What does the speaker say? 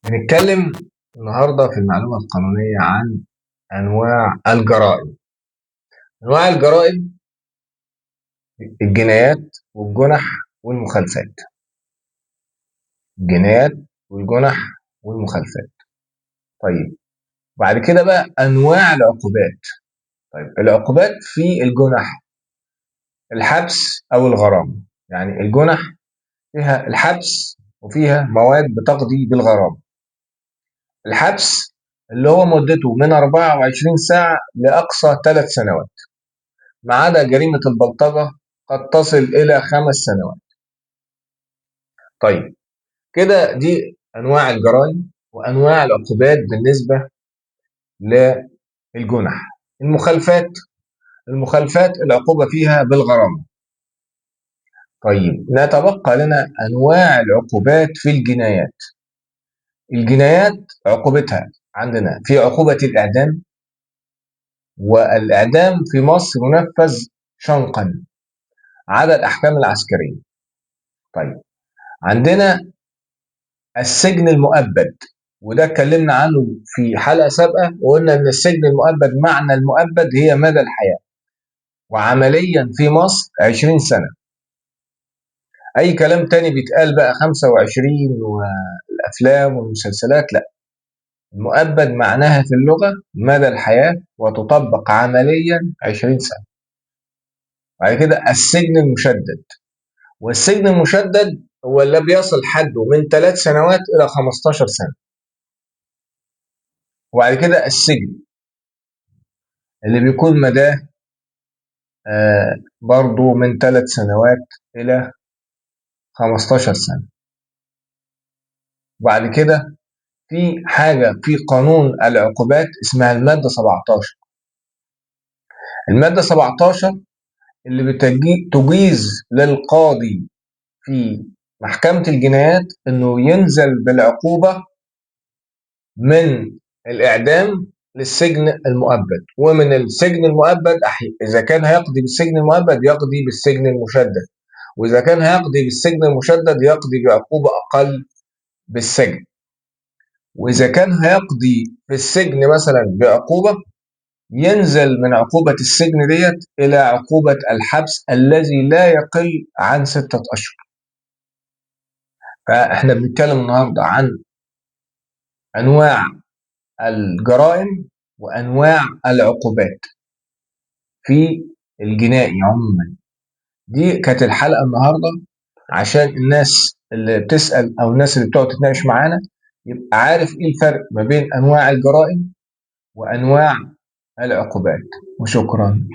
هنتكلم النهارده في المعلومة القانونية عن أنواع الجرائم. أنواع الجرائم الجنايات والجنح والمخالفات. الجنايات والجنح والمخالفات. طيب بعد كده بقى أنواع العقوبات. طيب العقوبات في الجنح الحبس أو الغرامة. يعني الجنح فيها الحبس وفيها مواد بتقضي بالغرامة. الحبس اللي هو مدته من 24 ساعة لأقصى 3 سنوات، ما عدا جريمة البلطجة قد تصل إلى 5 سنوات. طيب كده دي أنواع الجرائم وأنواع العقوبات بالنسبة للجنح. المخالفات العقوبة فيها بالغرامة. طيب نتبقى لنا أنواع العقوبات في الجنايات. الجنايات عقوبتها عندنا في عقوبة الإعدام، والإعدام في مصر ينفذ شنقا على الأحكام العسكرية. طيب عندنا السجن المؤبد، وده اتكلمنا عنه في حلقة سابقة وقلنا إن السجن المؤبد معنى المؤبد هي مدى الحياة، وعمليا في مصر 20 سنة. أي كلام تاني بيتقال بقى 25 والأفلام والمسلسلات، لا، المؤبد معناها في اللغة مدى الحياة وتطبق عمليا 20 سنة. بعد كده السجن المشدد، والسجن المشدد هو اللي بيصل حده من 3 سنوات إلى 15 سنة. وبعد كده السجن اللي بيكون مداه برضو من 3 سنوات إلى 15 سنة. وبعد كده في حاجة في قانون العقوبات اسمها المادة 17. المادة 17 اللي تجيز للقاضي في محكمة الجنايات إنه ينزل بالعقوبة من الإعدام للسجن المؤبد، ومن السجن المؤبد إذا كان هيقضي بالسجن المؤبد يقضي بالسجن المشدد، وإذا كان هيقضي بالسجن المشدد يقضي بعقوبة أقل بالسجن، وإذا كان هيقضي في السجن مثلا بعقوبة ينزل من عقوبة السجن ديت إلى عقوبة الحبس الذي لا يقل عن 6 أشهر. فإحنا بنتكلم النهاردة عن أنواع الجرائم وأنواع العقوبات في الجنائي عموما. دي كانت الحلقة النهاردة عشان الناس اللي بتسأل أو الناس اللي بتقعد تتناقش معانا يبقى عارف إيه الفرق ما بين أنواع الجرائم وأنواع العقوبات. وشكرا.